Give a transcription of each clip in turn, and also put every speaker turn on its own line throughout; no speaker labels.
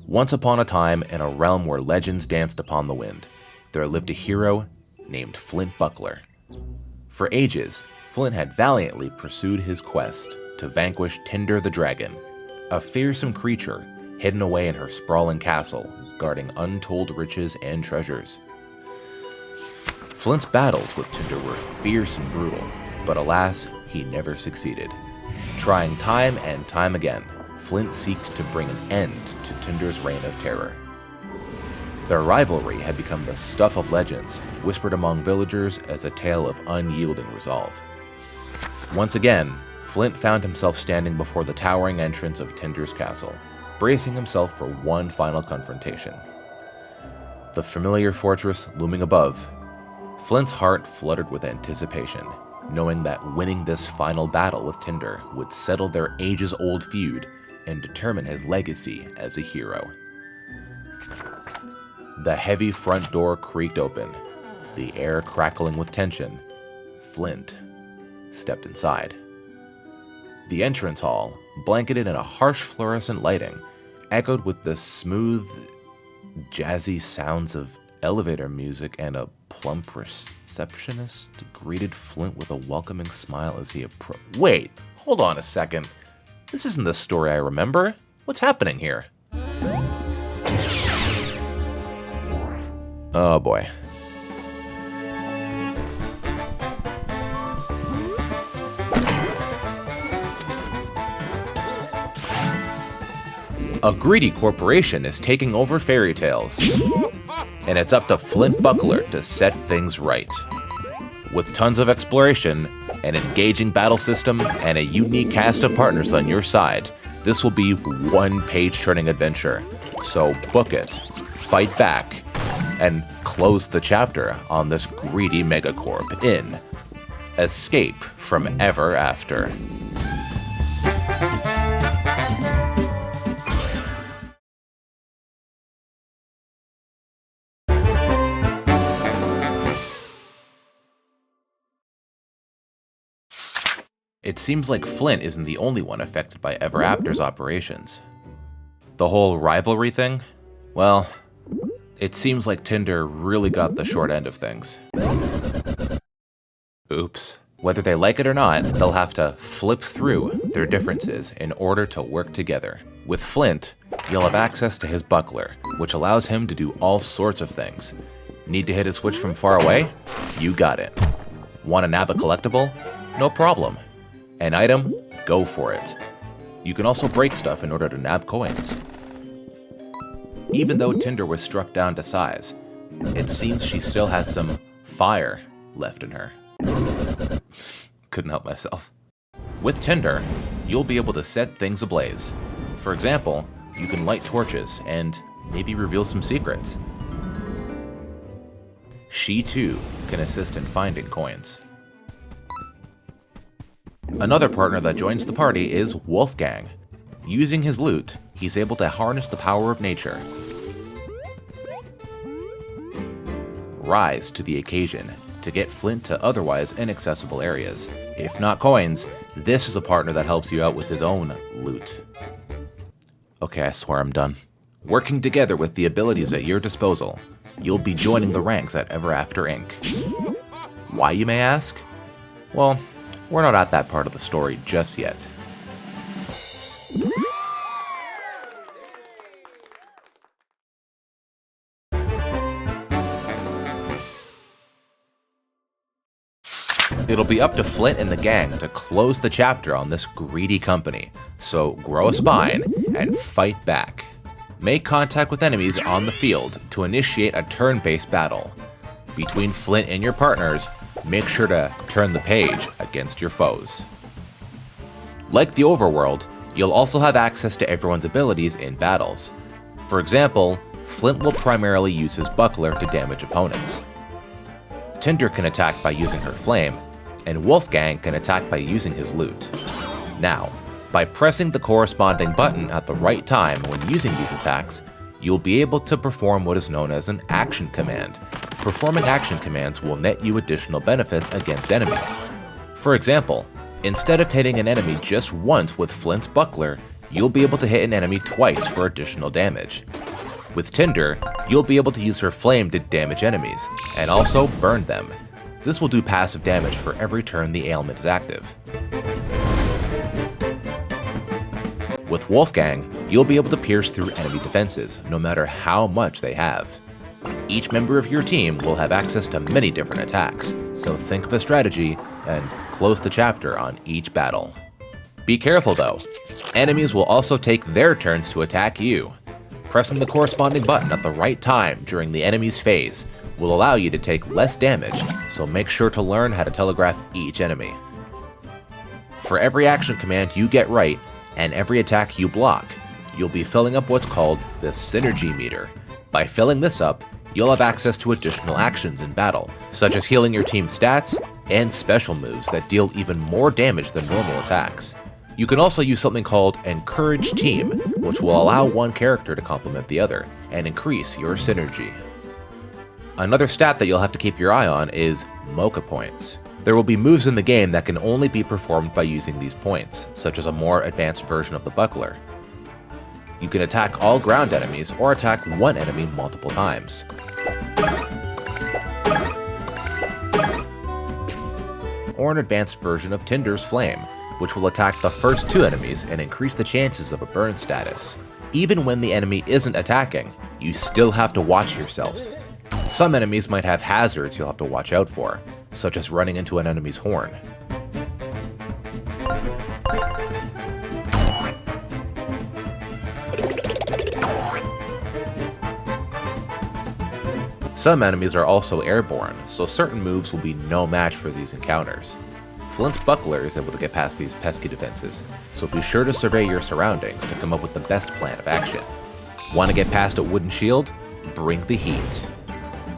Once upon a time, in a realm where legends danced upon the wind, there lived a hero named Flint Buckler. For ages, Flint had valiantly pursued his quest to vanquish Tinder the Dragon, a fearsome creature hidden away in her sprawling castle, guarding untold riches and treasures. Flint's battles with Tinder were fierce and brutal, but alas, he never succeeded. Trying time and time again, Flint sought to bring an end to Tinder's reign of terror. Their rivalry had become the stuff of legends, whispered among villagers as a tale of unyielding resolve. Once again, Flint found himself standing before the towering entrance of Tinder's castle, bracing himself for one final confrontation. The familiar fortress looming above, Flint's heart fluttered with anticipation, knowing that winning this final battle with Tinder would settle their ages-old feud and determine his legacy as a hero. The heavy front door creaked open, the air crackling with tension. Flint stepped inside. The entrance hall, blanketed in a harsh fluorescent lighting, echoed with the smooth, jazzy sounds of elevator music, and a plump receptionist greeted Flint with a welcoming smile as he approached. Wait, hold on a second. This isn't the story I remember. What's happening here? Oh boy. A greedy corporation is taking over Fairytales, and it's up to Flint Buckler to set things right. With tons of exploration, an engaging battle system, and a unique cast of partners on your side, this will be one page-turning adventure. So book it, fight back, and close the chapter on this greedy megacorp in Escape from Ever After. It seems like Flint isn't the only one affected by Ever After's operations. The whole rivalry thing? Well, it seems like Tinder really got the short end of things. Oops. Whether they like it or not, they'll have to flip through their differences in order to work together. With Flint, you'll have access to his buckler, which allows him to do all sorts of things. Need to hit a switch from far away? You got it. Want to nab a collectible? No problem. An item? Go for it. You can also break stuff in order to nab coins. Even though Tinder was struck down to size, it seems she still has some fire left in her. Couldn't help myself. With Tinder, you'll be able to set things ablaze. For example, you can light torches and maybe reveal some secrets. She too can assist in finding coins. Another partner that joins the party is Wolfgang. Using his loot, he's able to harness the power of nature. Rise to the occasion to get Flint to otherwise inaccessible areas. If not coins, this is a partner that helps you out with his own loot. Okay, I swear I'm done. Working together with the abilities at your disposal, you'll be joining the ranks at Ever After Inc. Why, you may ask? Well, we're not at that part of the story just yet. It'll be up to Flint and the gang to close the chapter on this greedy company, so grow a spine and fight back. Make contact with enemies on the field to initiate a turn-based battle. Between Flint and your partners, make sure to turn the page against your foes. Like the overworld, you'll also have access to everyone's abilities in battles. For example, Flint will primarily use his buckler to damage opponents. Tinder can attack by using her flame, and Wolfgang can attack by using his loot. Now, by pressing the corresponding button at the right time when using these attacks, you'll be able to perform what is known as an action command. Performing action commands will net you additional benefits against enemies. For example, instead of hitting an enemy just once with Flint's buckler, you'll be able to hit an enemy twice for additional damage. With Tinder, you'll be able to use her flame to damage enemies, and also burn them. This will do passive damage for every turn the ailment is active. With Wolfgang, you'll be able to pierce through enemy defenses, no matter how much they have. Each member of your team will have access to many different attacks, so think of a strategy and close the chapter on each battle. Be careful though, enemies will also take their turns to attack you. Pressing the corresponding button at the right time during the enemy's phase will allow you to take less damage, so make sure to learn how to telegraph each enemy. For every action command you get right, and every attack you block, you'll be filling up what's called the Synergy Meter. By filling this up, you'll have access to additional actions in battle, such as healing your team's stats and special moves that deal even more damage than normal attacks. You can also use something called Encourage Team, which will allow one character to complement the other and increase your synergy. Another stat that you'll have to keep your eye on is Mocha Points. There will be moves in the game that can only be performed by using these points, such as a more advanced version of the Buckler. You can attack all ground enemies or attack one enemy multiple times. Or an advanced version of Tinder's Flame, which will attack the first two enemies and increase the chances of a burn status. Even when the enemy isn't attacking, you still have to watch yourself. Some enemies might have hazards you'll have to watch out for, such as running into an enemy's horn. Some enemies are also airborne, so certain moves will be no match for these encounters. Flint's Buckler is able to get past these pesky defenses, so be sure to survey your surroundings to come up with the best plan of action. Want to get past a wooden shield? Bring the heat.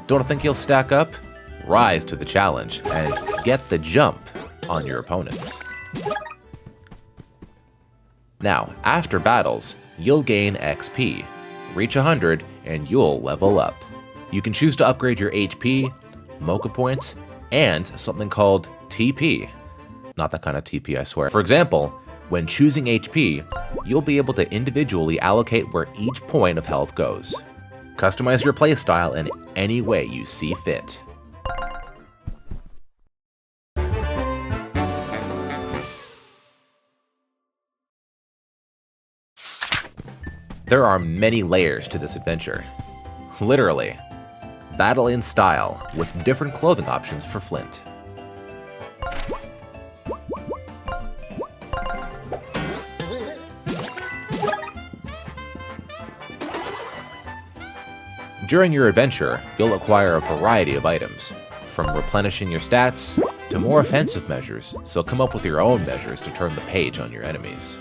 Don't think you'll stack up? Rise to the challenge and get the jump on your opponents. Now, after battles, you'll gain XP. Reach 100 and you'll level up. You can choose to upgrade your HP, Mocha Points, and something called TP. Not that kind of TP, I swear. For example, when choosing HP, you'll be able to individually allocate where each point of health goes. Customize your playstyle in any way you see fit. There are many layers to this adventure. Literally. Battle in style, with different clothing options for Flint. During your adventure, you'll acquire a variety of items, from replenishing your stats to more offensive measures, so come up with your own measures to turn the page on your enemies.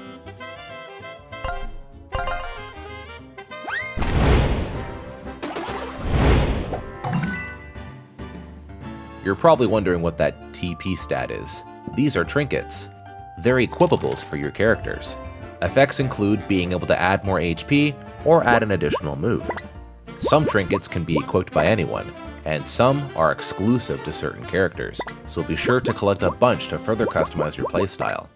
You're probably wondering what that TP stat is. These are trinkets. They're equipables for your characters. Effects include being able to add more HP or add an additional move. Some trinkets can be equipped by anyone, and some are exclusive to certain characters, so be sure to collect a bunch to further customize your playstyle.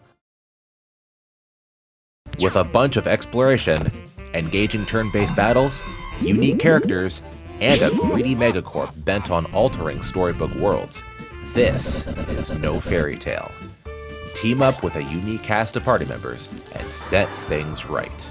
With a bunch of exploration, engaging turn-based battles, unique characters, and a greedy megacorp bent on altering storybook worlds, this is no fairy tale. Team up with a unique cast of party members and set things right.